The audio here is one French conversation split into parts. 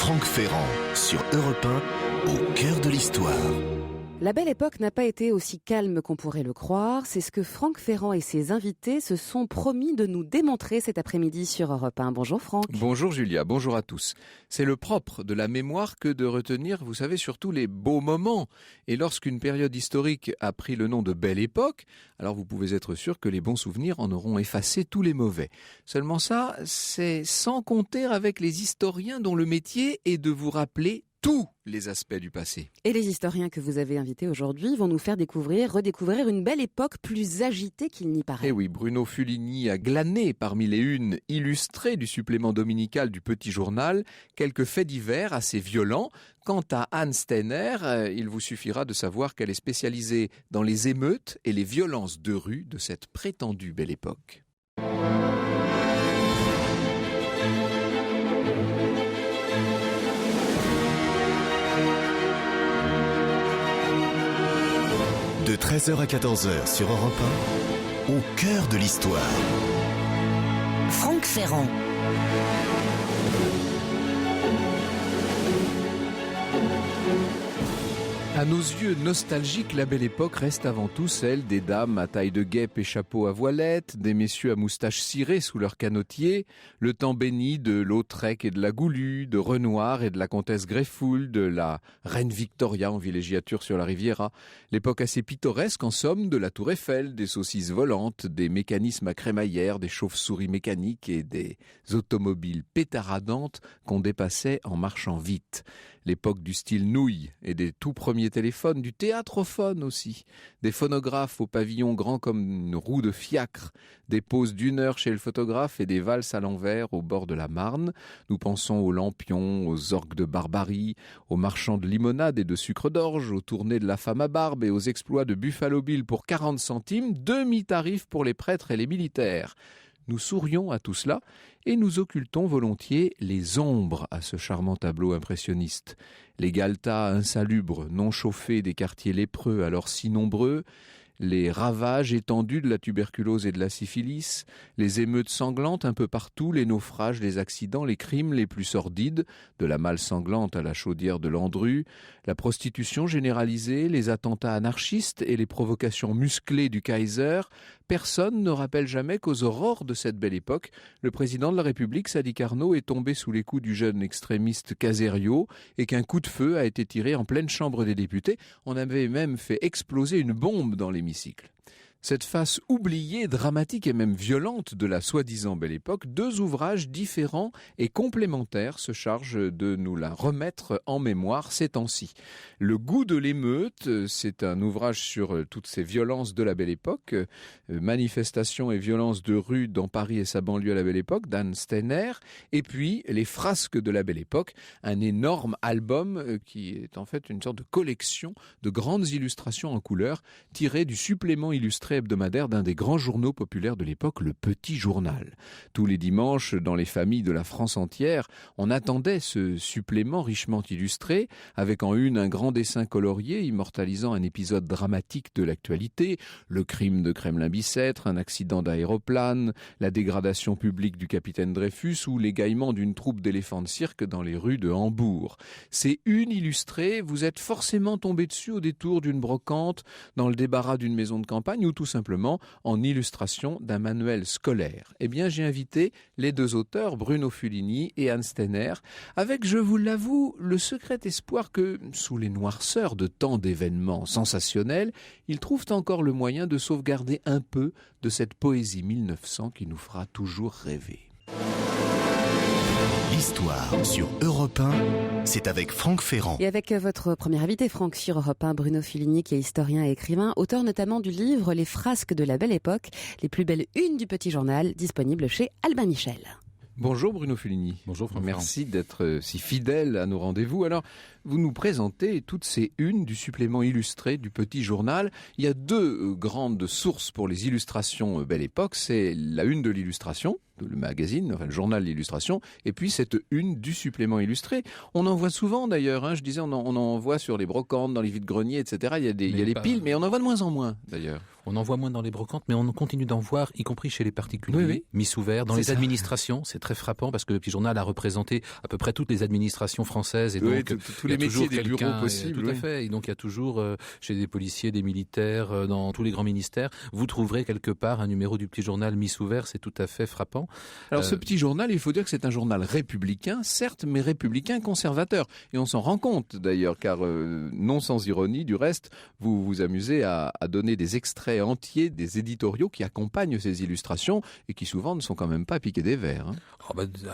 Franck Ferrand sur Europe 1, au cœur de l'histoire. La Belle Époque n'a pas été aussi calme qu'on pourrait le croire. C'est ce que Franck Ferrand et ses invités se sont promis de nous démontrer cet après-midi sur Europe 1. Bonjour Franck. Bonjour Julia, bonjour à tous. C'est le propre de la mémoire que de retenir, vous savez, surtout les beaux moments. Et lorsqu'une période historique a pris le nom de Belle Époque, alors vous pouvez être sûr que les bons souvenirs en auront effacé tous les mauvais. Seulement ça, c'est sans compter avec les historiens dont le métier est de vous rappeler tous les aspects du passé. Et les historiens que vous avez invités aujourd'hui vont nous faire redécouvrir une belle époque plus agitée qu'il n'y paraît. Eh oui, Bruno Fuligny a glané parmi les unes illustrées du supplément dominical du Petit Journal quelques faits divers assez violents. Quant à Anne Steiner, il vous suffira de savoir qu'elle est spécialisée dans les émeutes et les violences de rue de cette prétendue Belle Époque. De 13h à 14h sur Europe 1, au cœur de l'histoire. Franck Ferrand. À nos yeux nostalgiques, la Belle Époque reste avant tout celle des dames à taille de guêpe et chapeau à voilette, des messieurs à moustache cirée sous leur canotier, le temps béni de Lautrec et de la Goulue, de Renoir et de la comtesse Greyfoule, de la reine Victoria en villégiature sur la Riviera. L'époque assez pittoresque en somme de la Tour Eiffel, des saucisses volantes, des mécanismes à crémaillère, des chauves-souris mécaniques et des automobiles pétaradantes qu'on dépassait en marchant vite. L'époque du style nouille et des tout premiers téléphones, du théâtrophone aussi, des phonographes au pavillon grand comme une roue de fiacre, des pauses d'1 heure chez le photographe et des valses à l'envers au bord de la Marne. Nous pensons aux lampions, aux orgues de Barbarie, aux marchands de limonade et de sucre d'orge, aux tournées de la femme à barbe et aux exploits de Buffalo Bill pour 40 centimes, demi-tarif pour les prêtres et les militaires. Nous sourions à tout cela et nous occultons volontiers les ombres à ce charmant tableau impressionniste. Les galetas insalubres, non chauffés des quartiers lépreux alors si nombreux, les ravages étendus de la tuberculose et de la syphilis, les émeutes sanglantes un peu partout, les naufrages, les accidents, les crimes les plus sordides, de la malle sanglante à la chaudière de Landru, la prostitution généralisée, les attentats anarchistes et les provocations musclées du Kaiser. Personne ne rappelle jamais qu'aux aurores de cette belle époque, le président de la République, Sadi Carnot, est tombé sous les coups du jeune extrémiste Caserio et qu'un coup de feu a été tiré en pleine chambre des députés. On avait même fait exploser une bombe dans l'hémicycle. Cette face oubliée, dramatique et même violente de la soi-disant Belle Époque, deux ouvrages différents et complémentaires se chargent de nous la remettre en mémoire ces temps-ci. Le goût de l'émeute, c'est un ouvrage sur toutes ces violences de la Belle Époque, manifestations et violences de rue dans Paris et sa banlieue à la Belle Époque, d'Anne Steiner, et puis Les frasques de la Belle Époque, un énorme album qui est en fait une sorte de collection de grandes illustrations en couleur tirées du supplément illustré hebdomadaire d'un des grands journaux populaires de l'époque, le Petit Journal. Tous les dimanches, dans les familles de la France entière, on attendait ce supplément richement illustré, avec en une un grand dessin colorié immortalisant un épisode dramatique de l'actualité, le crime de Kremlin-Bicêtre, un accident d'aéroplane, la dégradation publique du capitaine Dreyfus ou l'égaillement d'une troupe d'éléphants de cirque dans les rues de Hambourg. Ces unes illustrées, vous êtes forcément tombé dessus au détour d'une brocante, dans le débarras d'une maison de campagne ou tout simplement en illustration d'un manuel scolaire. Eh bien, j'ai invité les deux auteurs, Bruno Fuligny et Anne Steiner, avec, je vous l'avoue, le secret espoir que, sous les noirceurs de tant d'événements sensationnels, ils trouvent encore le moyen de sauvegarder un peu de cette poésie 1900 qui nous fera toujours rêver. L'histoire sur Europe 1, c'est avec Franck Ferrand. Et avec votre premier invité, Franck, sur Europe 1, Bruno Fuligny, qui est historien et écrivain, auteur notamment du livre Les frasques de la Belle Époque, les plus belles unes du Petit Journal, disponible chez Albin Michel. Bonjour Bruno Fuligny. Bonjour Franck. Merci d'être si fidèle à nos rendez-vous. Alors, vous nous présentez toutes ces unes du supplément illustré du Petit Journal. Il y a deux grandes sources pour les illustrations Belle Époque. C'est la une de l'illustration, le magazine, enfin le journal L'Illustration, et puis cette une du supplément illustré. On en voit souvent d'ailleurs, hein, je disais, on en voit sur les brocantes, dans les vides-greniers, etc. Il y a des piles, mais on en voit de moins en moins d'ailleurs. On en voit moins dans les brocantes, mais on continue d'en voir, y compris chez les particuliers, mis sous verre. Dans les administrations, c'est très frappant parce que le Petit Journal a représenté à peu près toutes les administrations françaises. Et donc, tous les métiers des bureaux possibles. Tout à fait. Et donc, il y a toujours, chez des policiers, des militaires, dans tous les grands ministères, vous trouverez quelque part un numéro du Petit Journal mis sous verre. C'est tout à fait frappant. Alors, ce Petit Journal, il faut dire que c'est un journal républicain, certes, mais républicain conservateur. Et on s'en rend compte d'ailleurs, car non sans ironie, du reste, vous vous amusez à donner des extraits entiers des éditoriaux qui accompagnent ces illustrations et qui souvent ne sont quand même pas piqués des vers. Hein.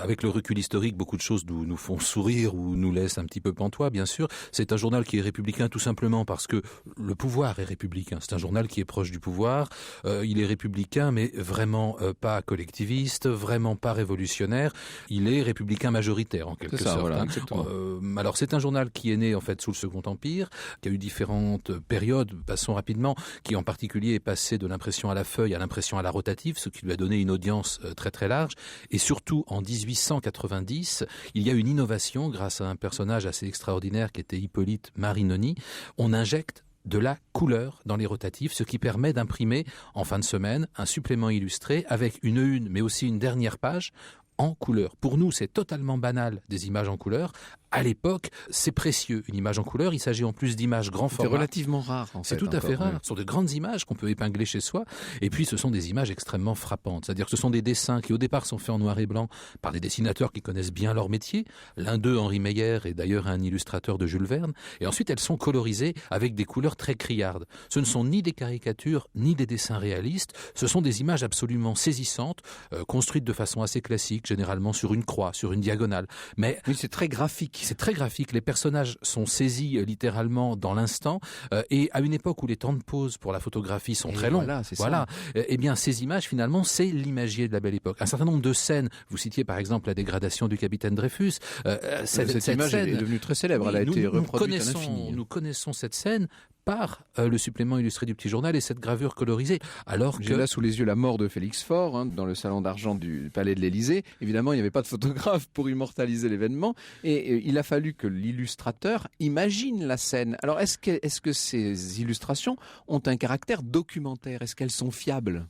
Avec le recul historique, beaucoup de choses nous font sourire ou nous laissent un petit peu pantois, bien sûr. C'est un journal qui est républicain tout simplement parce que le pouvoir est républicain. C'est un journal qui est proche du pouvoir. Il est républicain, mais vraiment pas collectiviste, vraiment pas révolutionnaire. Il est républicain majoritaire, en quelque sorte. Voilà, alors, c'est un journal qui est né, en fait, sous le Second Empire, qui a eu différentes périodes, passons rapidement, qui en particulier est passé de l'impression à la feuille à l'impression à la rotative, ce qui lui a donné une audience très très large. Et surtout, en 1890, il y a une innovation grâce à un personnage assez extraordinaire qui était Hippolyte Marinoni. On injecte de la couleur dans les rotatifs, ce qui permet d'imprimer en fin de semaine un supplément illustré avec une, mais aussi une dernière page en couleur. Pour nous, c'est totalement banal des images en couleur. À l'époque, c'est précieux, une image en couleur. Il s'agit en plus d'images grand format. C'est relativement rare, en fait. C'est tout à fait rare. Ce sont de grandes images qu'on peut épingler chez soi. Et puis, ce sont des images extrêmement frappantes. C'est-à-dire que ce sont des dessins qui, au départ, sont faits en noir et blanc par des dessinateurs qui connaissent bien leur métier. L'un d'eux, Henri Meyer, est d'ailleurs un illustrateur de Jules Verne. Et ensuite, elles sont colorisées avec des couleurs très criardes. Ce ne sont ni des caricatures, ni des dessins réalistes. Ce sont des images absolument saisissantes, construites de façon assez classique, généralement sur une croix, sur une diagonale. Mais oui, c'est très graphique. C'est très graphique. Les personnages sont saisis littéralement dans l'instant. Et à une époque où les temps de pause pour la photographie sont très longs, voilà. Eh bien, ces images, finalement, c'est l'imagier de la Belle Époque. Un certain nombre de scènes, vous citiez par exemple la dégradation du capitaine Dreyfus. Cette image est devenue très célèbre. Elle a été reproduite à l'infini. Nous connaissons cette scène par le supplément illustré du Petit Journal et cette gravure colorisée. J'ai là sous les yeux la mort de Félix Faure, dans le salon d'argent du Palais de l'Élysée. Évidemment, il n'y avait pas de photographe pour immortaliser l'événement et il a fallu que l'illustrateur imagine la scène. Alors, est-ce que ces illustrations ont un caractère documentaire? Est-ce qu'elles sont fiables?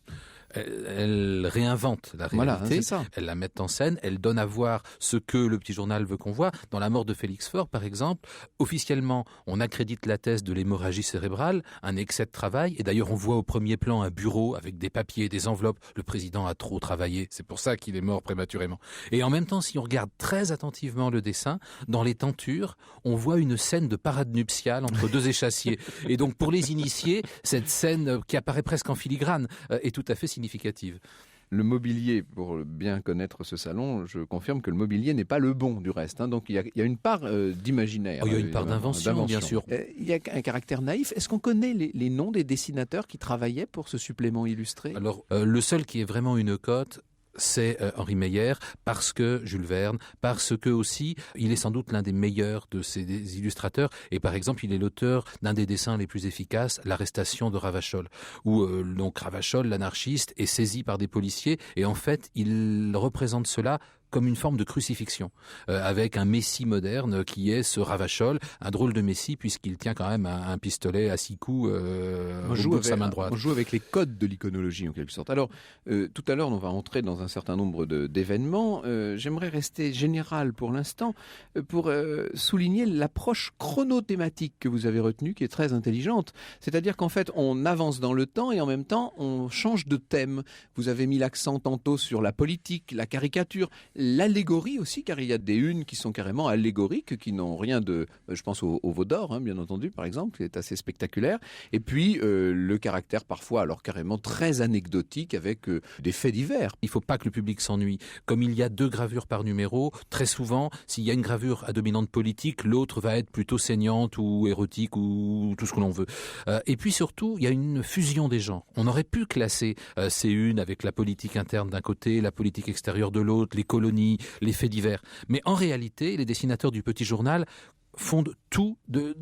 Elle réinvente la réalité, voilà, c'est ça. Elle la met en scène, elle donne à voir ce que le Petit Journal veut qu'on voit. Dans la mort de Félix Faure, par exemple, officiellement, on accrédite la thèse de l'hémorragie cérébrale, un excès de travail, et d'ailleurs on voit au premier plan un bureau avec des papiers, des enveloppes. Le président a trop travaillé, c'est pour ça qu'il est mort prématurément. Et en même temps, si on regarde très attentivement le dessin, dans les tentures, on voit une scène de parade nuptiale entre deux échassiers. Et donc pour les initiés, cette scène qui apparaît presque en filigrane est tout à fait significative. Le mobilier, pour bien connaître ce salon, je confirme que le mobilier n'est pas le bon du reste. Donc il y a une part d'imaginaire. Il y a une part d'invention, bien sûr. Il y a un caractère naïf. Est-ce qu'on connaît les noms des dessinateurs qui travaillaient pour ce supplément illustré? Alors, le seul qui est vraiment une cote, c'est Henri Meyer, parce que Jules Verne, parce que aussi il est sans doute l'un des meilleurs de ces illustrateurs, et par exemple il est l'auteur d'un des dessins les plus efficaces, l'arrestation de Ravachol, où donc Ravachol, l'anarchiste, est saisi par des policiers et en fait il représente cela comme une forme de crucifixion, avec un messie moderne qui est ce Ravachol, un drôle de messie puisqu'il tient quand même un pistolet à 6 coups au bout de sa main droite. On joue avec les codes de l'iconologie en quelque sorte. Alors, tout à l'heure, on va entrer dans un certain nombre d'événements. J'aimerais rester général pour l'instant pour souligner l'approche chronothématique que vous avez retenue, qui est très intelligente. C'est-à-dire qu'en fait, on avance dans le temps et en même temps, on change de thème. Vous avez mis l'accent tantôt sur la politique, la caricature, l'allégorie aussi, car il y a des unes qui sont carrément allégoriques, qui n'ont rien de... Je pense au veau d'or, bien entendu, par exemple, qui est assez spectaculaire. Et puis, le caractère parfois, alors carrément très anecdotique, avec des faits divers. Il ne faut pas que le public s'ennuie. Comme il y a 2 gravures par numéro, très souvent, s'il y a une gravure à dominante politique, l'autre va être plutôt saignante ou érotique ou tout ce que l'on veut. Et puis surtout, il y a une fusion des genres. On aurait pu classer ces unes avec la politique interne d'un côté, la politique extérieure de l'autre, les colonies, les faits divers. Mais en réalité, les dessinateurs du Petit Journal fondent tout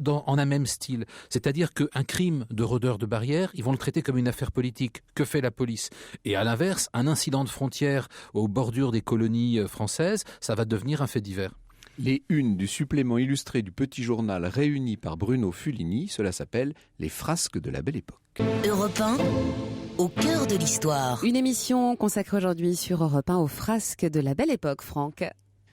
en un même style. C'est-à-dire qu'un crime de rôdeur de barrière, ils vont le traiter comme une affaire politique. Que fait la police ? Et à l'inverse, un incident de frontière aux bordures des colonies françaises, ça va devenir un fait divers. Les unes du supplément illustré du Petit Journal réunies par Bruno Fuligny, cela s'appelle « Les frasques de la Belle Époque ». Europe 1, au cœur de l'histoire. Une émission consacrée aujourd'hui sur Europe 1 aux frasques de la Belle Époque, Franck.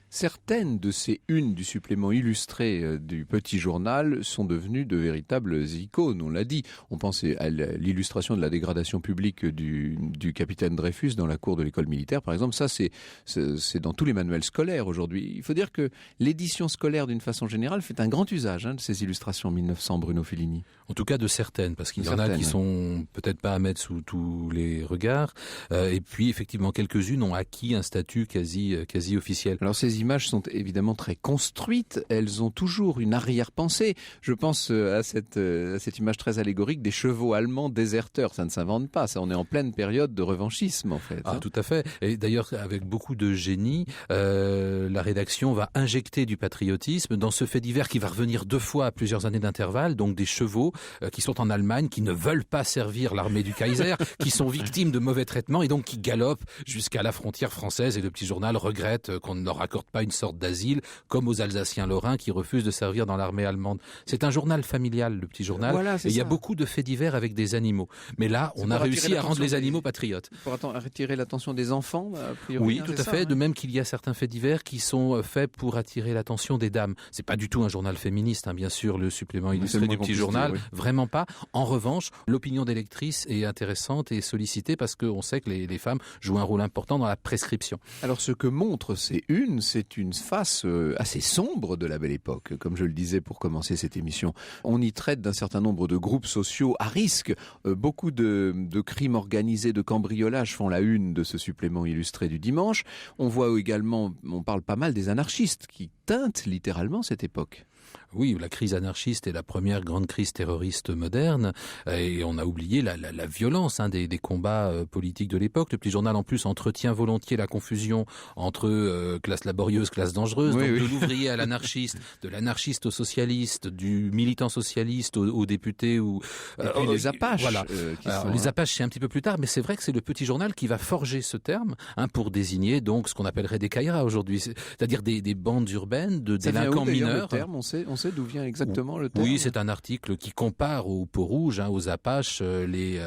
Certaines de ces unes du supplément illustré du Petit Journal sont devenues de véritables icônes, on l'a dit. On pense à l'illustration de la dégradation publique du capitaine Dreyfus dans la cour de l'école militaire, par exemple. Ça, c'est dans tous les manuels scolaires aujourd'hui. Il faut dire que l'édition scolaire, d'une façon générale, fait un grand usage de ces illustrations 1900, Bruno Fuligny. En tout cas de certaines, parce qu'il y en a qui sont peut-être pas à mettre sous tous les regards. Et puis, effectivement, quelques-unes ont acquis un statut quasi officiel. Alors, ces images sont évidemment très construites, elles ont toujours une arrière-pensée. Je pense à cette image très allégorique des chevaux allemands déserteurs. Ça ne s'invente pas, ça, on est en pleine période de revanchisme en fait. Ah, tout à fait. Et d'ailleurs, avec beaucoup de génie, la rédaction va injecter du patriotisme dans ce fait divers qui va revenir 2 fois à plusieurs années d'intervalle, donc des chevaux qui sont en Allemagne, qui ne veulent pas servir l'armée du Kaiser, qui sont victimes de mauvais traitements et donc qui galopent jusqu'à la frontière française. Et le Petit Journal regrette qu'on ne leur accorde pas une sorte d'asile, comme aux Alsaciens lorrains qui refusent de servir dans l'armée allemande. C'est un journal familial, le Petit Journal, voilà, et il y a beaucoup de faits divers avec des animaux. Mais là, on a réussi à rendre les animaux patriotes. Pour attirer l'attention des enfants, a priori. Oui, tout à fait. De même qu'il y a certains faits divers qui sont faits pour attirer l'attention des dames. C'est pas du tout un journal féministe, bien sûr, le supplément illustré du Petit Journal. Oui. Vraiment pas. En revanche, l'opinion des lectrices est intéressante et sollicitée parce qu'on sait que les femmes jouent un rôle important dans la prescription. Alors, ce que montrent ces unes, c'est une face assez sombre de la Belle Époque, comme je le disais pour commencer cette émission. On y traite d'un certain nombre de groupes sociaux à risque. Beaucoup de crimes organisés, de cambriolages font la une de ce supplément illustré du dimanche. On voit également, on parle pas mal des anarchistes qui teintent littéralement cette époque. Oui, la crise anarchiste est la première grande crise terroriste moderne et on a oublié la violence des combats politiques de l'époque. Le Petit Journal en plus entretient volontiers la confusion entre classe laborieuse, classe dangereuse, de l'ouvrier à l'anarchiste, de l'anarchiste au socialiste, du militant socialiste au député ou et puis les Apaches. Voilà. Les Apaches c'est un petit peu plus tard, mais c'est vrai que c'est le Petit Journal qui va forger ce terme pour désigner donc ce qu'on appellerait des caïras aujourd'hui, c'est-à-dire des bandes urbaines de délinquants mineurs. Le terme, on sait d'où vient exactement le terme. Oui, c'est un article qui compare aux peaux rouges, aux Apaches, les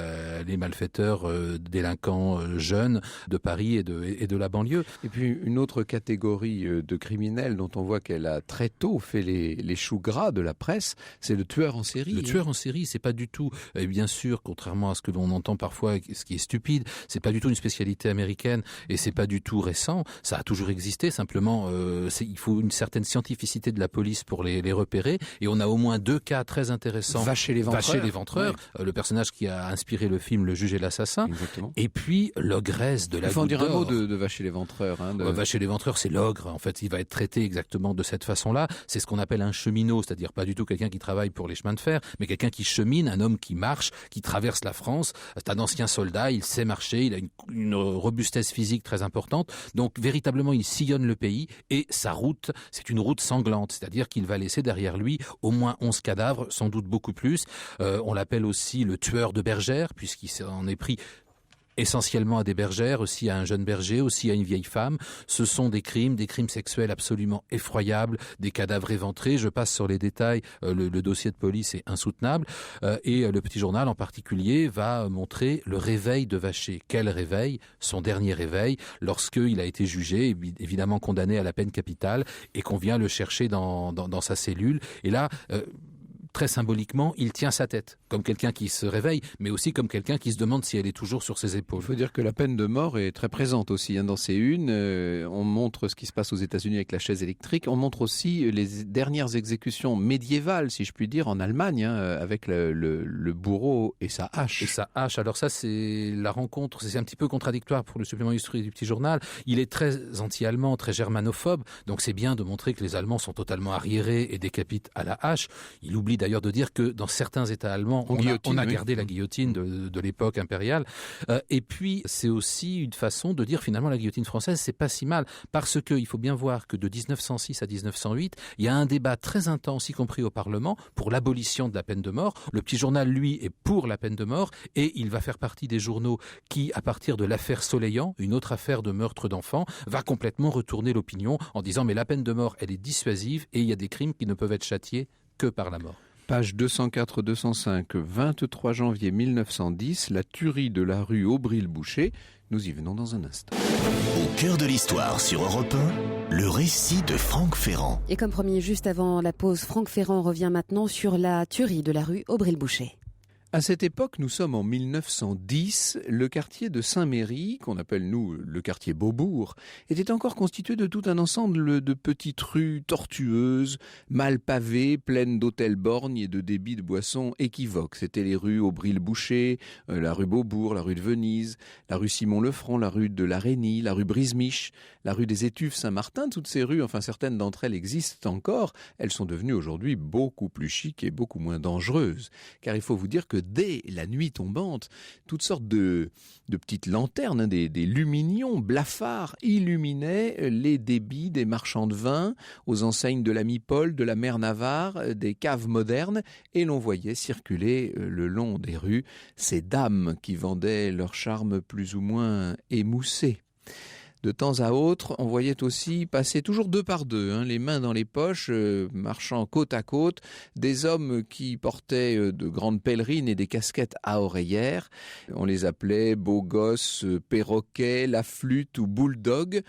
malfaiteurs délinquants jeunes de Paris et de la banlieue. Et puis une autre catégorie de criminels dont on voit qu'elle a très tôt fait les choux gras de la presse, c'est le tueur en série. Le tueur en série, c'est pas du tout, et bien sûr, contrairement à ce que l'on entend parfois, ce qui est stupide, c'est pas du tout une spécialité américaine et c'est pas du tout récent. Ça a toujours existé, simplement, il faut une certaine scientificité de la police pour les repérer. Et on a au moins 2 cas très intéressants. Vacher les ventreurs. Oui. Le personnage qui a inspiré le film Le Juge et l'Assassin. Exactement. Et puis l'ogresse de la Goutte d'Or. Il faut en dire un mot de Vacher les ventreurs. Vacher les ventreurs, c'est l'ogre. En fait, il va être traité exactement de cette façon-là. C'est ce qu'on appelle un cheminot, c'est-à-dire pas du tout quelqu'un qui travaille pour les chemins de fer, mais quelqu'un qui chemine, un homme qui marche, qui traverse la France. C'est un ancien soldat, il sait marcher, il a une robustesse physique très importante. Donc véritablement, il sillonne le pays et sa route, c'est une route sanglante, c'est-à-dire qu'il va laisser derrière lui au moins 11 cadavres, sans doute beaucoup plus. On l'appelle aussi le tueur de bergères, puisqu'il s'en est pris essentiellement à des bergères, aussi à un jeune berger, aussi à une vieille femme. Ce sont des crimes sexuels absolument effroyables, des cadavres éventrés. Je passe sur les détails, le dossier de police est insoutenable. Et le Petit Journal en particulier va montrer le réveil de Vacher. Quel réveil ? Son dernier réveil, lorsqu'il a été jugé, évidemment condamné à la peine capitale, et qu'on vient le chercher dans sa cellule. Et là... très symboliquement, il tient sa tête, comme quelqu'un qui se réveille, mais aussi comme quelqu'un qui se demande si elle est toujours sur ses épaules. Il faut dire que la peine de mort est très présente aussi dans ces unes. On montre ce qui se passe aux États-Unis avec la chaise électrique. On montre aussi les dernières exécutions médiévales, si je puis dire, en Allemagne, avec le bourreau et sa hache. Et sa hache. Alors ça, c'est la rencontre, c'est un petit peu contradictoire pour le supplément illustré du Petit Journal. Il est très anti-allemand, très germanophobe, donc c'est bien de montrer que les Allemands sont totalement arriérés et décapitent à la hache. Il oublie d'ailleurs de dire que dans certains États allemands, on a gardé la guillotine de l'époque impériale. Et puis, c'est aussi une façon de dire finalement la guillotine française, c'est pas si mal. Parce qu'il faut bien voir que de 1906 à 1908, il y a un débat très intense, y compris au Parlement, pour l'abolition de la peine de mort. Le Petit Journal, lui, est pour la peine de mort et il va faire partie des journaux qui, à partir de l'affaire Soleillant, une autre affaire de meurtre d'enfants, va complètement retourner l'opinion en disant mais la peine de mort, elle est dissuasive et il y a des crimes qui ne peuvent être châtiés que par la mort. Page 204-205, 23 janvier 1910, la tuerie de la rue Aubry-le-Boucher. Nous y venons dans un instant. Au cœur de l'histoire sur Europe 1, le récit de Franck Ferrand. Et comme promis, juste avant la pause, Franck Ferrand revient maintenant sur la tuerie de la rue Aubry-le-Boucher. À cette époque, nous sommes en 1910, le quartier de Saint-Méry, qu'on appelle nous le quartier Beaubourg, était encore constitué de tout un ensemble de petites rues tortueuses, mal pavées, pleines d'hôtels-borgnes et de débits de boissons équivoques. C'étaient les rues Aubry-le-Boucher, la rue Beaubourg, la rue de Venise, la rue Simon-le-Franc, la rue de la Reynie, la rue Brisemiche, la rue des Étuves Saint-Martin. Toutes ces rues, enfin certaines d'entre elles existent encore, elles sont devenues aujourd'hui beaucoup plus chic et beaucoup moins dangereuses. Car il faut vous dire que dès la nuit tombante, toutes sortes de petites lanternes, des luminions blafards illuminaient les débits des marchands de vin, aux enseignes de l'ami Paul, de la mère Navarre, des caves modernes, et l'on voyait circuler le long des rues ces dames qui vendaient leur charme plus ou moins émoussé. De temps à autre, on voyait aussi passer toujours deux par deux, les mains dans les poches, marchant côte à côte, des hommes qui portaient de grandes pèlerines et des casquettes à oreillères. On les appelait beaux gosses, perroquets, la flûte ou bulldog.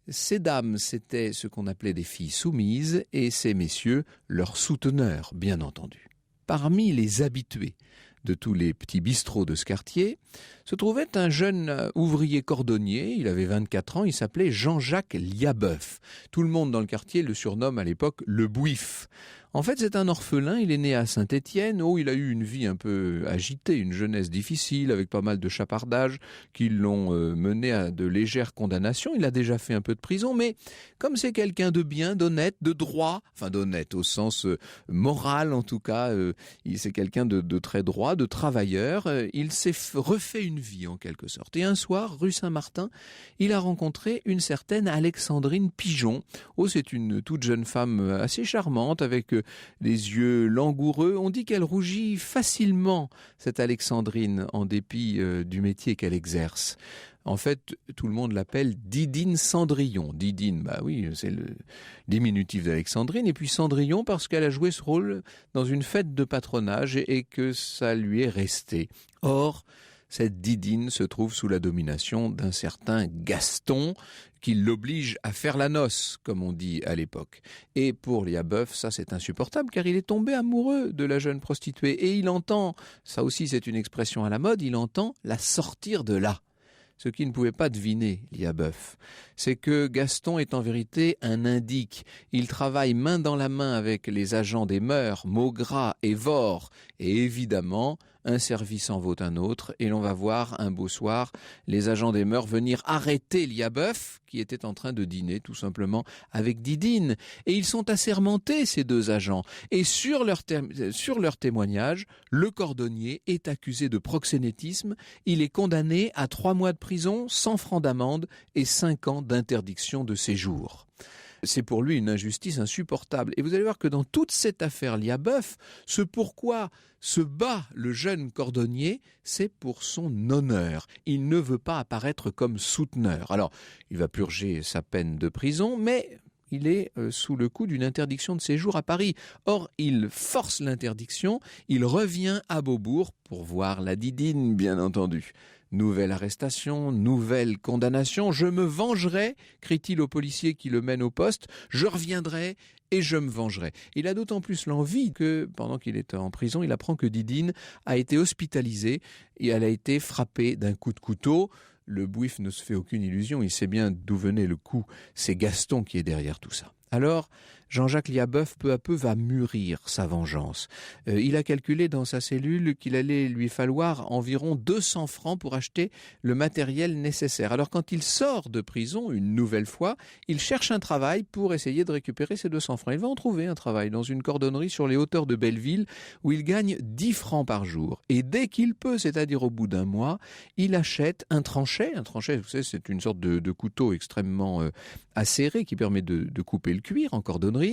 Ces dames, c'était ce qu'on appelait des filles soumises et ces messieurs, leurs souteneurs, bien entendu. Parmi les habitués de tous les petits bistrots de ce quartier, se trouvait un jeune ouvrier cordonnier, il avait 24 ans, il s'appelait Jean-Jacques Liabeuf. Tout le monde dans le quartier le surnomme à l'époque le Bouif. En fait, c'est un orphelin, il est né à Saint-Étienne. Il a eu une vie un peu agitée, une jeunesse difficile, avec pas mal de chapardages qui l'ont mené à de légères condamnations. Il a déjà fait un peu de prison, mais comme c'est quelqu'un de bien, d'honnête, de droit, enfin d'honnête au sens moral en tout cas, c'est quelqu'un de très droit, de travailleur, il s'est refait une vie en quelque sorte. Et un soir, rue Saint-Martin, il a rencontré une certaine Alexandrine Pigeon. C'est une toute jeune femme assez charmante, avec les yeux langoureux. On dit qu'elle rougit facilement, cette Alexandrine, en dépit du métier qu'elle exerce. En fait, tout le monde l'appelle Didine Cendrillon. Didine, oui, c'est le diminutif d'Alexandrine. Et puis Cendrillon parce qu'elle a joué ce rôle dans une fête de patronage et que ça lui est resté. Or, cette Didine se trouve sous la domination d'un certain Gaston qui l'oblige à faire la noce, comme on dit à l'époque. Et pour Liabeuf, ça c'est insupportable car il est tombé amoureux de la jeune prostituée et il entend, ça aussi c'est une expression à la mode, il entend la sortir de là. Ce qu'il ne pouvait pas deviner, Liabeuf, c'est que Gaston est en vérité un indique. Il travaille main dans la main avec les agents des mœurs, Maugras et Vore, et évidemment, un service en vaut un autre, et l'on va voir un beau soir les agents des mœurs venir arrêter Liabeuf, qui était en train de dîner tout simplement avec Didine. Et ils sont assermentés, ces deux agents. Et sur leur témoignage, le cordonnier est accusé de proxénétisme. Il est condamné à 3 mois de prison, 100 francs d'amende et 5 ans d'interdiction de séjour. C'est pour lui une injustice insupportable. Et vous allez voir que dans toute cette affaire Liabeuf, ce pourquoi se bat le jeune cordonnier, c'est pour son honneur. Il ne veut pas apparaître comme souteneur. Alors, il va purger sa peine de prison, mais il est sous le coup d'une interdiction de séjour à Paris. Or, il force l'interdiction, il revient à Beaubourg pour voir la Didine, bien entendu. Nouvelle arrestation, nouvelle condamnation. « Je me vengerai », crie-t-il au policier qui le mène au poste. « Je reviendrai et je me vengerai ». Il a d'autant plus l'envie que, pendant qu'il est en prison, il apprend que Didine a été hospitalisée et elle a été frappée d'un coup de couteau. Le Bouif ne se fait aucune illusion, il sait bien d'où venait le coup. C'est Gaston qui est derrière tout ça. Alors, Jean-Jacques Liabeuf, peu à peu, va mûrir sa vengeance. Il a calculé dans sa cellule qu'il allait lui falloir environ 200 francs pour acheter le matériel nécessaire. Alors, quand il sort de prison, une nouvelle fois, il cherche un travail pour essayer de récupérer ces 200 francs. Il va en trouver un travail dans une cordonnerie sur les hauteurs de Belleville, où il gagne 10 francs par jour. Et dès qu'il peut, c'est-à-dire au bout d'un mois, il achète un tranchet. Un tranchet, vous savez, c'est une sorte de couteau extrêmement acéré qui permet de couper le cuir en cordonnerie.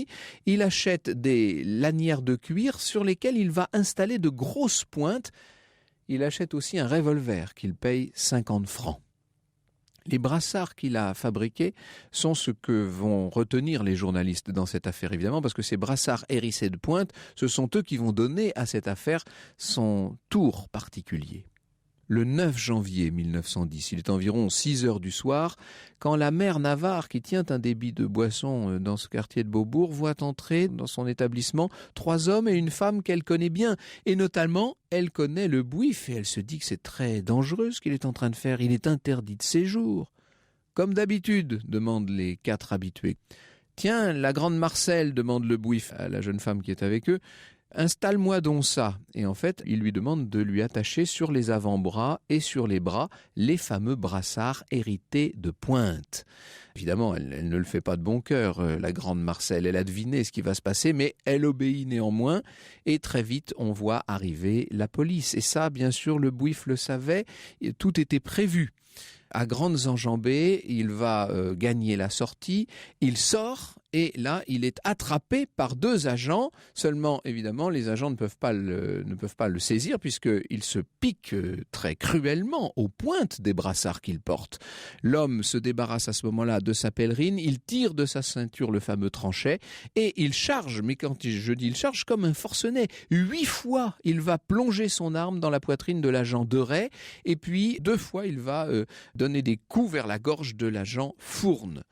Il achète des lanières de cuir sur lesquelles il va installer de grosses pointes. Il achète aussi un revolver qu'il paye 50 francs. Les brassards qu'il a fabriqués sont ce que vont retenir les journalistes dans cette affaire, évidemment, parce que ces brassards hérissés de pointe, ce sont eux qui vont donner à cette affaire son tour particulier. Le 9 janvier 1910, il est environ 6 heures du soir, quand la mère Navarre, qui tient un débit de boisson dans ce quartier de Beaubourg, voit entrer dans son établissement 3 hommes et une femme qu'elle connaît bien. Et notamment, elle connaît le Bouif et elle se dit que c'est très dangereux ce qu'il est en train de faire. Il est interdit de séjour. Comme d'habitude, demandent les 4 habitués. Tiens, la grande Marcelle, demande le Bouif à la jeune femme qui est avec eux. Installe-moi donc ça. Et en fait, il lui demande de lui attacher sur les avant-bras et sur les bras les fameux brassards hérités de pointe. Évidemment, elle ne le fait pas de bon cœur, la grande Marcelle. Elle a deviné ce qui va se passer, mais elle obéit néanmoins. Et très vite, on voit arriver la police. Et ça, bien sûr, le Bouif le savait. Tout était prévu. À grandes enjambées, il va gagner la sortie. Il sort. Et là, il est attrapé par 2 agents. Seulement, évidemment, les agents ne peuvent pas le saisir puisqu'il se pique très cruellement aux pointes des brassards qu'il porte. L'homme se débarrasse à ce moment-là de sa pèlerine. Il tire de sa ceinture le fameux tranchet et il charge. Mais quand je dis il charge, comme un forcené. 8 fois, il va plonger son arme dans la poitrine de l'agent Deray. Et puis, 2 fois, il va donner des coups vers la gorge de l'agent Fourne.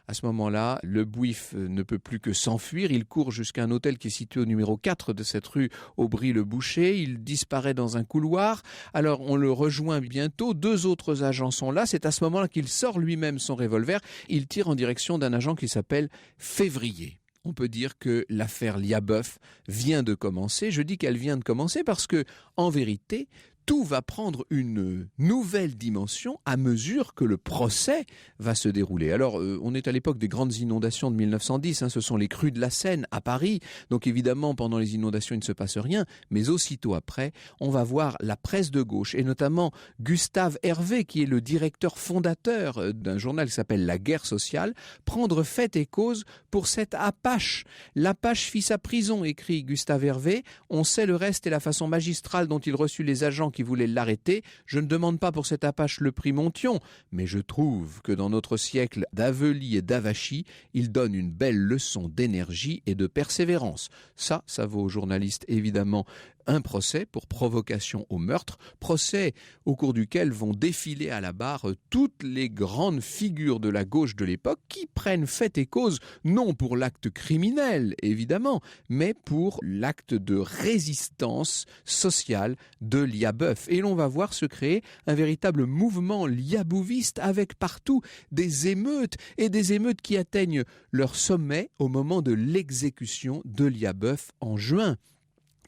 À ce moment-là, le Bouif ne peut plus que s'enfuir. Il court jusqu'à un hôtel qui est situé au numéro 4 de cette rue Aubry-le-Boucher. Il disparaît dans un couloir. Alors, on le rejoint bientôt. 2 autres agents sont là. C'est à ce moment-là qu'il sort lui-même son revolver. Il tire en direction d'un agent qui s'appelle Février. On peut dire que l'affaire Liabeuf vient de commencer. Je dis qu'elle vient de commencer parce que, en vérité, tout va prendre une nouvelle dimension à mesure que le procès va se dérouler. Alors, on est à l'époque des grandes inondations de 1910, ce sont les crues de la Seine à Paris. Donc évidemment, pendant les inondations, il ne se passe rien. Mais aussitôt après, on va voir la presse de gauche, et notamment Gustave Hervé, qui est le directeur fondateur d'un journal qui s'appelle La Guerre sociale, prendre fait et cause pour cette Apache. L'Apache fit sa prison, écrit Gustave Hervé. On sait le reste et la façon magistrale dont il reçut les agents qui voulaient l'arrêter. Je ne demande pas pour cet Apache le prix Monthyon, mais je trouve que dans notre siècle d'Avely et d'Avachy, il donne une belle leçon d'énergie et de persévérance. Ça vaut aux journalistes évidemment un procès pour provocation au meurtre, procès au cours duquel vont défiler à la barre toutes les grandes figures de la gauche de l'époque qui prennent fait et cause, non pour l'acte criminel évidemment, mais pour l'acte de résistance sociale de Liabeuf. Et l'on va voir se créer un véritable mouvement liabouviste avec partout des émeutes, et des émeutes qui atteignent leur sommet au moment de l'exécution de Liabeuf en juin.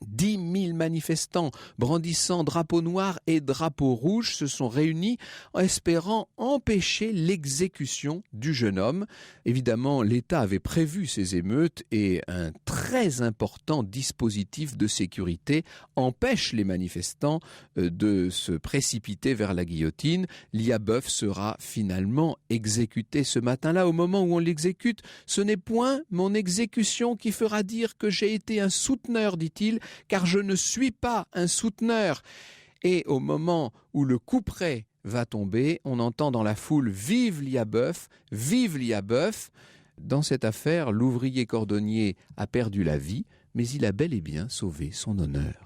10 000 manifestants brandissant drapeaux noirs et drapeaux rouges se sont réunis espérant empêcher l'exécution du jeune homme. Évidemment, l'État avait prévu ces émeutes et un très important dispositif de sécurité empêche les manifestants de se précipiter vers la guillotine. Liabeuf sera finalement exécuté ce matin-là. Au moment où on l'exécute, ce n'est point mon exécution qui fera dire que j'ai été un souteneur, dit-il, car je ne suis pas un souteneur. Et au moment où le couperet va tomber, on entend dans la foule « Vive Liabeuf ! Vive Liabeuf !» Dans cette affaire, l'ouvrier cordonnier a perdu la vie, mais il a bel et bien sauvé son honneur.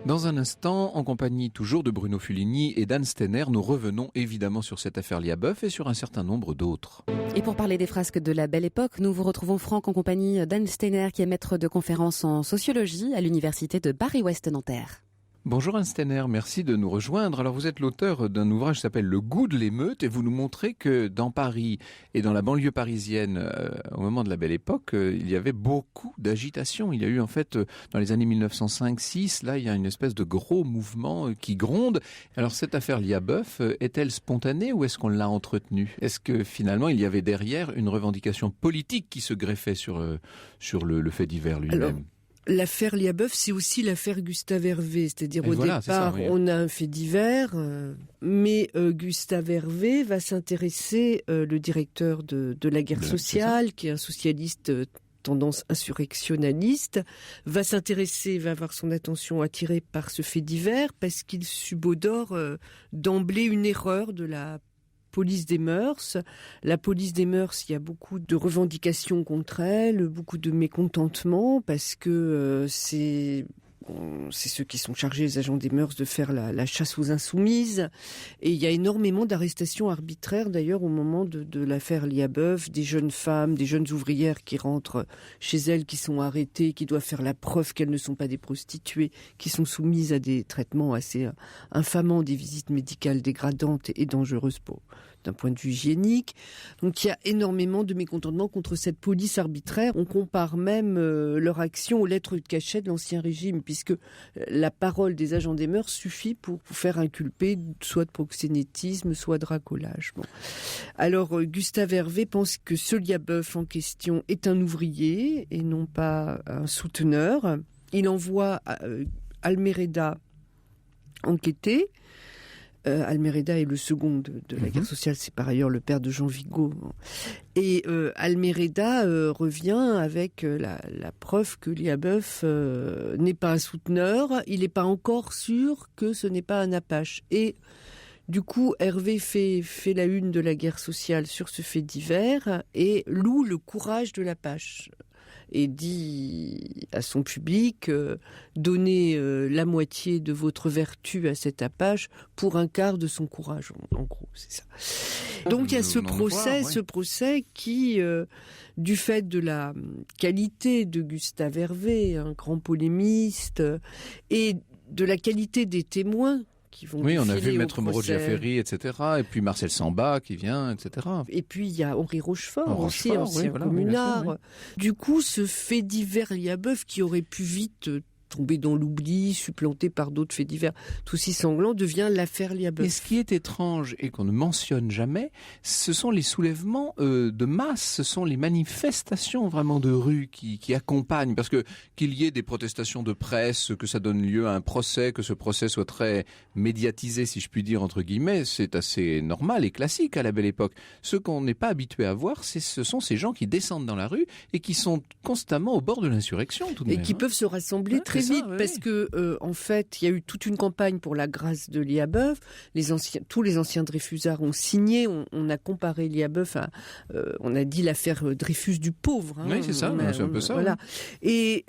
Dans un instant, en compagnie toujours de Bruno Fuligny et d'Anne Steiner, nous revenons évidemment sur cette affaire Liabeuf et sur un certain nombre d'autres. Et pour parler des frasques de la Belle Époque, nous vous retrouvons Franck en compagnie d'Anne Steiner, qui est maître de conférences en sociologie à l'université de Paris-Ouest Nanterre. Bonjour Anne Stenner, merci de nous rejoindre. Alors vous êtes l'auteur d'un ouvrage qui s'appelle Le goût de l'émeute et vous nous montrez que dans Paris et dans la banlieue parisienne, au moment de la Belle Époque, il y avait beaucoup d'agitation. Il y a eu en fait, dans les années 1905-6, là il y a une espèce de gros mouvement qui gronde. Alors cette affaire Liabeuf, est-elle spontanée ou est-ce qu'on l'a entretenue? Est-ce que finalement il y avait derrière une revendication politique qui se greffait sur le fait divers lui-même? L'affaire Liabeuf, c'est aussi l'affaire Gustave Hervé. C'est-à-dire, au départ, ça, oui. on a un fait divers, mais Gustave Hervé va s'intéresser, le directeur de la guerre sociale, qui est un socialiste tendance insurrectionnaliste, va s'intéresser, va avoir son attention attirée par ce fait divers, parce qu'il subodore d'emblée une erreur de la police des mœurs. La police des mœurs, il y a beaucoup de revendications contre elle, beaucoup de mécontentement, parce que c'est ceux qui sont chargés, les agents des mœurs, de faire la chasse aux insoumises. Et il y a énormément d'arrestations arbitraires, d'ailleurs, au moment de l'affaire Liabeuf, des jeunes femmes, des jeunes ouvrières qui rentrent chez elles, qui sont arrêtées, qui doivent faire la preuve qu'elles ne sont pas des prostituées, qui sont soumises à des traitements assez infamants, des visites médicales dégradantes et dangereuses d'un point de vue hygiénique. Donc il y a énormément de mécontentement contre cette police arbitraire. On compare même leur action aux lettres de cachet de l'Ancien Régime, puisque la parole des agents des mœurs suffit pour faire inculper soit de proxénétisme, soit de racolage. Bon. Alors Gustave Hervé pense que ce Liabeuf en question est un ouvrier et non pas un souteneur. Il envoie Almereda enquêter. Almereda est le second de la guerre sociale, c'est par ailleurs le père de Jean Vigo. Et Almereda revient avec la preuve que Liabeuf n'est pas un souteneur, il n'est pas encore sûr que ce n'est pas un apache. Et du coup, Hervé fait la une de la guerre sociale sur ce fait divers et loue le courage de l'Apache. Et dit à son public, donnez la moitié de votre vertu à cet Apache pour un quart de son courage. En gros, c'est ça. Donc il y a ce procès qui, du fait de la qualité de Gustave Hervé, un grand polémiste, et de la qualité des témoins, oui, on a vu Maître Moreau de Jafferi, etc. Et puis Marcel Samba qui vient, etc. Et puis il y a Henri Rochefort aussi, ancien communard. Oui. Du coup, ce fait divers Liabeuf qui aurait pu vite tomber dans l'oubli, supplanté par d'autres faits divers tout aussi sanglants, devient l'affaire Liabeuf. Et ce qui est étrange et qu'on ne mentionne jamais, ce sont les soulèvements de masse, ce sont les manifestations vraiment de rue qui accompagnent, parce que qu'il y ait des protestations de presse, que ça donne lieu à un procès, que ce procès soit très médiatisé, si je puis dire, entre guillemets, c'est assez normal et classique à la Belle Époque. Ce qu'on n'est pas habitué à voir, ce sont ces gens qui descendent dans la rue et qui sont constamment au bord de l'insurrection, tout de même. Et qui peuvent se rassembler très vite, parce que en fait, il y a eu toute une campagne pour la grâce de Liabeuf. Tous les anciens Dreyfusards ont signé. On a comparé Liabeuf à, on a dit l'affaire Dreyfus du pauvre. Hein, oui, c'est ça, c'est un peu ça. Voilà. Oui. Et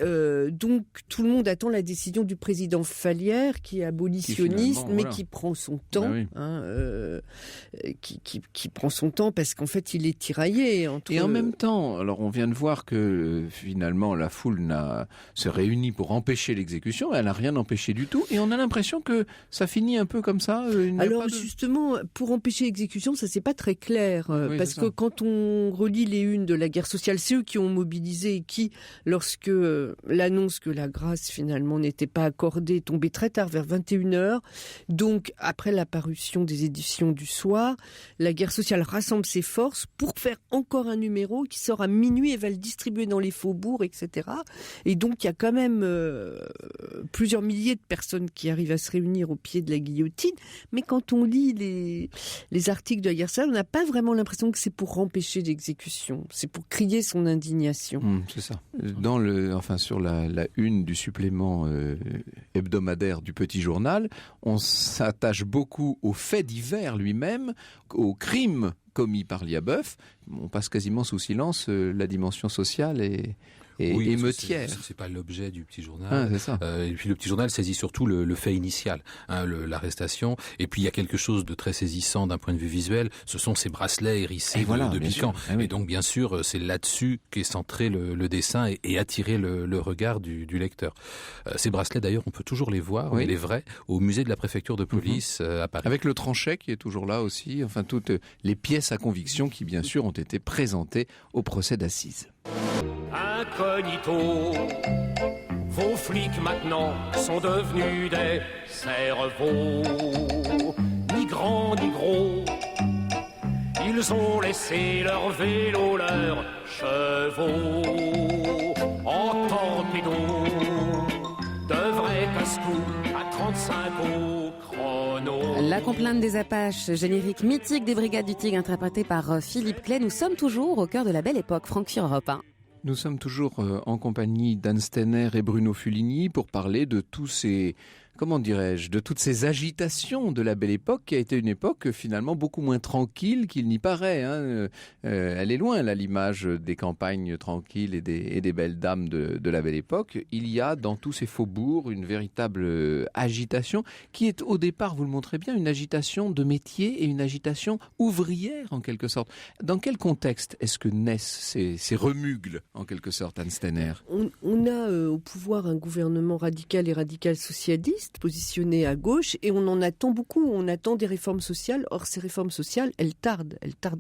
donc tout le monde attend la décision du président Fallières, qui est abolitionniste, mais qui prend son temps, qui prend son temps parce qu'en fait, il est tiraillé. Et en même temps, alors on vient de voir que finalement la foule se réunit pour empêcher l'exécution, elle n'a rien empêché du tout, et on a l'impression que ça finit un peu comme ça. Alors justement, pour empêcher l'exécution, ça c'est pas très clair, parce que quand on relit les unes de la guerre sociale, c'est eux qui ont mobilisé et qui, lorsque l'annonce que la grâce finalement n'était pas accordée, tombait très tard, vers 21h, donc après la parution des éditions du soir, la guerre sociale rassemble ses forces pour faire encore un numéro qui sort à minuit et va le distribuer dans les faubourgs, etc. Et donc il y a quand même plusieurs milliers de personnes qui arrivent à se réunir au pied de la guillotine, mais quand on lit les articles de la guerre sociale, on n'a pas vraiment l'impression que c'est pour empêcher l'exécution, c'est pour crier son indignation. C'est ça. Sur la une du supplément hebdomadaire du Petit Journal, on s'attache beaucoup au fait divers lui-même, au crime commis par Liabeuf, on passe quasiment sous silence la dimension sociale et émeutière. C'est pas l'objet du petit journal. Ah, c'est ça. Et puis le petit journal saisit surtout le fait initial, l'arrestation. Et puis il y a quelque chose de très saisissant d'un point de vue visuel. Ce sont ces bracelets hérissés de piquant. Et donc bien sûr, c'est là-dessus qu'est centré le dessin et attirer le regard du lecteur. Ces bracelets d'ailleurs, on peut toujours les voir, les vrais, au musée de la préfecture de police à Paris. Avec le tranchet qui est toujours là aussi. Enfin, toutes les pièces à conviction qui bien sûr ont été présentées au procès d'assises. Incognito, vos flics maintenant sont devenus des cerveaux, ni grands ni gros. Ils ont laissé leur vélo, leurs chevaux en torpedo, de vrais casse-cou à 35 au chrono. La complainte des Apaches, générique mythique des Brigades du Tigre interprété par Philippe Clay. Nous sommes toujours au cœur de la belle époque. Franck sur Europe 1. Nous sommes toujours en compagnie d'Anne Stenner et Bruno Fuligny pour parler de tous ces, de toutes ces agitations de la belle époque qui a été une époque finalement beaucoup moins tranquille qu'il n'y paraît. Elle est loin là l'image des campagnes tranquilles et des belles dames de la belle époque. Il y a dans tous ces faubourgs une véritable agitation qui est au départ, vous le montrez bien, une agitation de métier et une agitation ouvrière en quelque sorte. Dans quel contexte est-ce que naissent ces remugles en quelque sorte, Anne Stenner? On a au pouvoir un gouvernement radical et radical-socialiste positionné à gauche et on en attend beaucoup. On attend des réformes sociales. Or, ces réformes sociales, elles tardent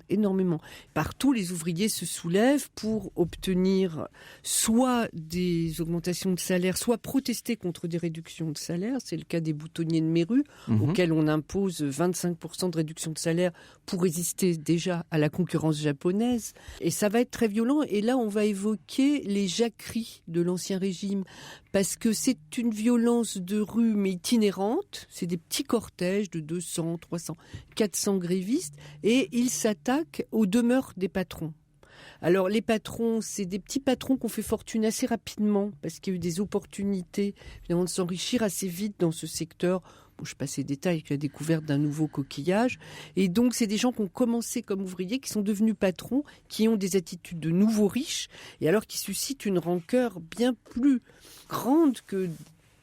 énormément. Partout, les ouvriers se soulèvent pour obtenir soit des augmentations de salaire, soit protester contre des réductions de salaire. C'est le cas des boutonniers de Méru, auxquels on impose 25% de réduction de salaire pour résister déjà à la concurrence japonaise. Et ça va être très violent. Et là, on va évoquer les jacqueries de l'Ancien Régime, parce que c'est une violence de rue, mais itinérante. C'est des petits cortèges de 200, 300, 400 grévistes, et ils s'attaquent aux demeures des patrons. Alors les patrons, c'est des petits patrons qui ont fait fortune assez rapidement, parce qu'il y a eu des opportunités de s'enrichir assez vite dans ce secteur. Bon, je passe les détails, avec la découverte d'un nouveau coquillage. Et donc, c'est des gens qui ont commencé comme ouvriers, qui sont devenus patrons, qui ont des attitudes de nouveaux riches, et alors qui suscitent une rancœur bien plus grande que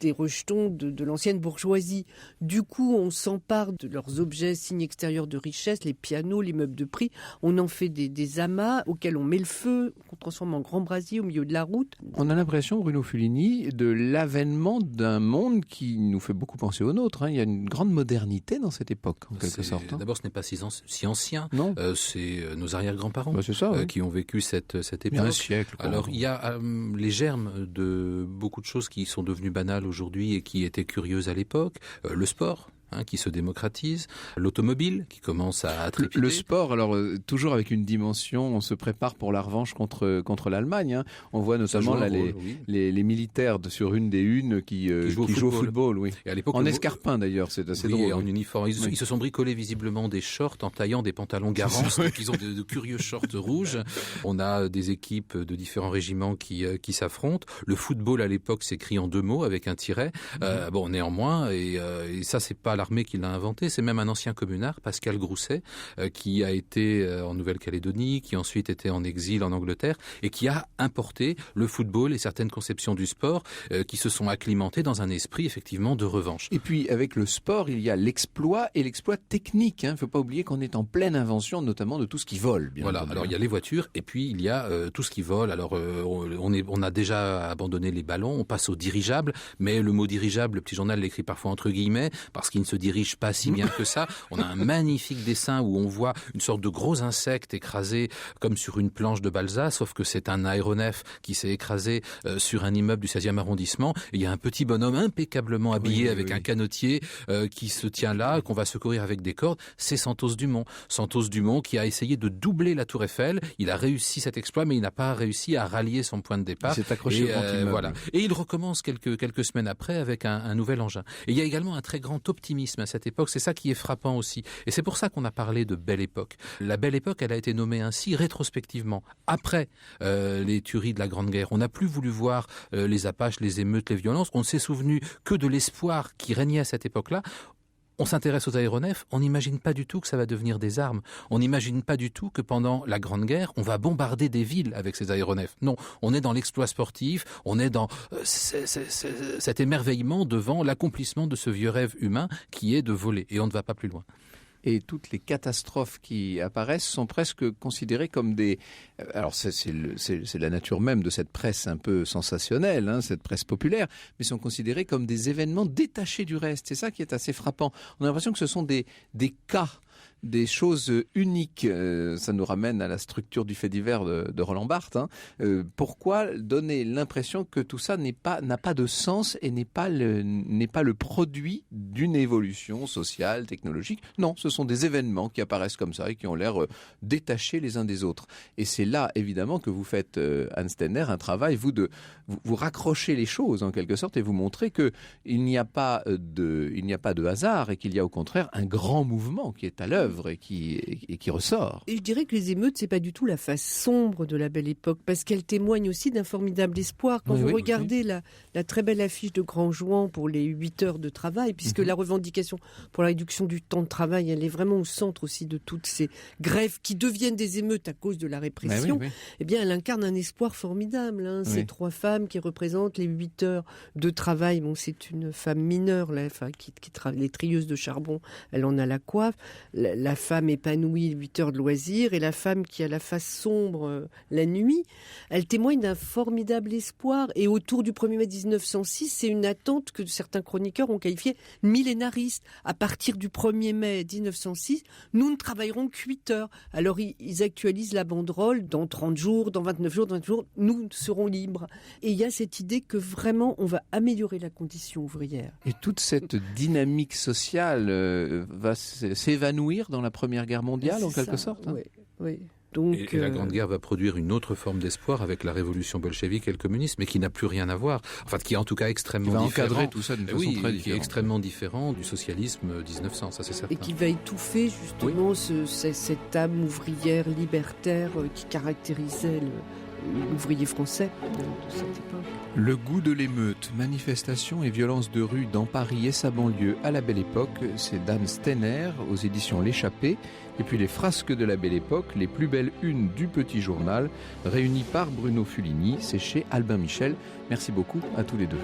des rejetons de l'ancienne bourgeoisie. Du coup, on s'empare de leurs objets, signes extérieurs de richesse, les pianos, les meubles de prix. On en fait des amas auxquels on met le feu, qu'on transforme en grand brasier au milieu de la route. On a l'impression, Bruno Fuligny, de l'avènement d'un monde qui nous fait beaucoup penser au nôtre. Il y a une grande modernité dans cette époque, en quelque sorte. D'abord, ce n'est pas si ancien. Non. C'est nos arrière-grands-parents c'est ça, qui ont vécu cette époque. Il y a un siècle. Alors, il y a les germes de beaucoup de choses qui sont devenues banales aujourd'hui et qui étaient curieuses à l'époque. Le sport, qui se démocratise, l'automobile qui commence à trépider. Le sport, alors toujours avec une dimension, on se prépare pour la revanche contre l'Allemagne. On voit notamment là les militaires sur une des unes qui jouent au football. Oui. Et à l'époque, en escarpin d'ailleurs, c'est assez drôle. Et en uniforme. Ils se sont bricolés visiblement des shorts en taillant des pantalons Garance, donc ils ont de curieux shorts rouges. On a des équipes de différents régiments qui s'affrontent. Le football à l'époque s'écrit en 2 mots avec un tiret. Néanmoins, et ça c'est pas l'armée qui l'a inventé, c'est même un ancien communard, Pascal Grousset, qui a été en Nouvelle-Calédonie, qui ensuite était en exil en Angleterre, et qui a importé le football et certaines conceptions du sport qui se sont acclimatées dans un esprit effectivement de revanche. Et puis avec le sport, il y a l'exploit et l'exploit technique. Il ne faut pas oublier qu'on est en pleine invention, notamment de tout ce qui vole. Voilà, alors il y a les voitures, et puis il y a tout ce qui vole. Alors on a déjà abandonné les ballons, on passe aux dirigeables, mais le mot dirigeable, le petit journal l'écrit parfois entre guillemets, parce qu'il ne se dirige pas si bien que ça. On a un magnifique dessin où on voit une sorte de gros insecte écrasé comme sur une planche de balsa, sauf que c'est un aéronef qui s'est écrasé sur un immeuble du 16e arrondissement. Et il y a un petit bonhomme impeccablement habillé avec un canotier qui se tient là, qu'on va secourir avec des cordes. C'est Santos Dumont. Santos Dumont qui a essayé de doubler la Tour Eiffel. Il a réussi cet exploit, mais il n'a pas réussi à rallier son point de départ. Il s'est accroché au grand immeuble. Voilà. Et il recommence quelques semaines après avec un nouvel engin. Et il y a également un très grand optimisme à cette époque, c'est ça qui est frappant aussi. Et c'est pour ça qu'on a parlé de belle époque. La belle époque, elle a été nommée ainsi rétrospectivement, après les tueries de la Grande Guerre. On n'a plus voulu voir les Apaches, les émeutes, les violences. On ne s'est souvenu que de l'espoir qui régnait à cette époque-là. on s'intéresse aux aéronefs, on n'imagine pas du tout que ça va devenir des armes. On n'imagine pas du tout que pendant la Grande Guerre, on va bombarder des villes avec ces aéronefs. Non, on est dans l'exploit sportif, on est dans cet émerveillement devant l'accomplissement de ce vieux rêve humain qui est de voler. Et on ne va pas plus loin. Et toutes les catastrophes qui apparaissent sont presque considérées comme des... Alors c'est la nature même de cette presse un peu sensationnelle, hein, cette presse populaire, mais sont considérées comme des événements détachés du reste. C'est ça qui est assez frappant. On a l'impression que ce sont des cas, des choses uniques. Ça nous ramène à la structure du fait divers de Roland Barthes. Hein. Pourquoi donner l'impression que tout ça n'a pas de sens et n'est pas le produit d'une évolution sociale, technologique? Non, ce sont des événements qui apparaissent comme ça et qui ont l'air détachés les uns des autres. Et c'est là, évidemment, que vous faites, Anne Stenner, un travail, vous raccrochez les choses, en quelque sorte, et vous montrez qu'il n'y a pas de hasard et qu'il y a au contraire un grand mouvement qui est à l'œuvre et qui ressort. Et je dirais que les émeutes, c'est pas du tout la face sombre de la Belle Époque, parce qu'elle témoigne aussi d'un formidable espoir. Quand vous regardez la très belle affiche de Grandjouan pour les 8 heures de travail, puisque la revendication pour la réduction du temps de travail, elle est vraiment au centre aussi de toutes ces grèves qui deviennent des émeutes à cause de la répression, eh bien, elle incarne un espoir formidable. Hein. Ces 3 femmes qui représentent les 8 heures de travail. Bon, c'est une femme mineure, là, qui les trieuses de charbon, elle en a la coiffe. La femme épanouie, 8 heures de loisirs, et la femme qui a la face sombre la nuit, elle témoigne d'un formidable espoir. Et autour du 1er mai 1906, c'est une attente que certains chroniqueurs ont qualifiée millénariste. À partir du 1er mai 1906, nous ne travaillerons que 8 heures. Alors ils actualisent la banderole, dans 30 jours, dans 29 jours, nous serons libres. Et il y a cette idée que vraiment on va améliorer la condition ouvrière. Et toute cette dynamique sociale va s'évanouir dans la Première Guerre mondiale, en quelque sorte. Hein. Oui. Donc, et la Grande Guerre va produire une autre forme d'espoir avec la révolution bolchevique et le communisme, mais qui n'a plus rien à voir. Enfin, qui est en tout cas extrêmement différent. Encadrer tout ça d'une façon très différente. Qui est extrêmement différent du socialisme 1900, ça c'est certain. Et qui va étouffer justement cette âme ouvrière libertaire qui caractérisait l'ouvrier français de cette époque. Le goût de l'émeute, manifestations et violences de rue dans Paris et sa banlieue à la Belle Époque, c'est d'Anne Stenner aux éditions L'Échappée. Et puis les frasques de la Belle Époque, les plus belles unes du Petit Journal, réunies par Bruno Fuligny, c'est chez Albin Michel. Merci beaucoup à tous les deux.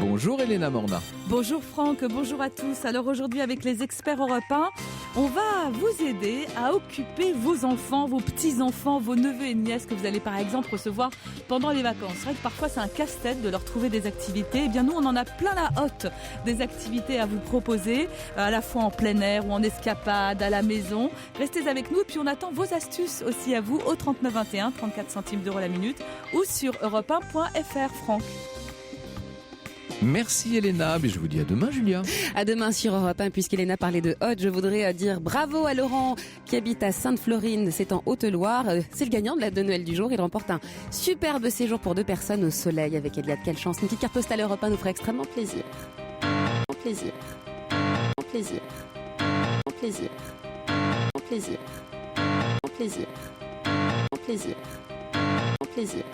Bonjour Elena Morna. Bonjour Franck, bonjour à tous. Alors aujourd'hui avec les experts Europe 1, on va vous aider à occuper vos enfants, vos petits-enfants, vos neveux et nièces que vous allez par exemple recevoir pendant les vacances. C'est vrai que parfois c'est un casse-tête de leur trouver des activités. Eh bien nous on en a plein la hotte des activités à vous proposer, à la fois en plein air ou en escapade, à la maison. Restez avec nous et puis on attend vos astuces aussi à vous au 3921, 34 centimes d'euros la minute ou sur europe1.fr Franck. Merci Elena, mais je vous dis à demain Julia. À demain sur Europe 1, puisqu'Elena parlait de Haute, je voudrais dire bravo à Laurent qui habite à Sainte-Florine, c'est en Haute-Loire. C'est le gagnant de la de Noël du jour, il remporte un superbe séjour pour 2 personnes au soleil avec Eliade. Quelle chance, une petite carte postale Europe 1 nous ferait extrêmement plaisir. Plaisir. Plaisir. Plaisir. Plaisir. Plaisir. Plaisir. Plaisir.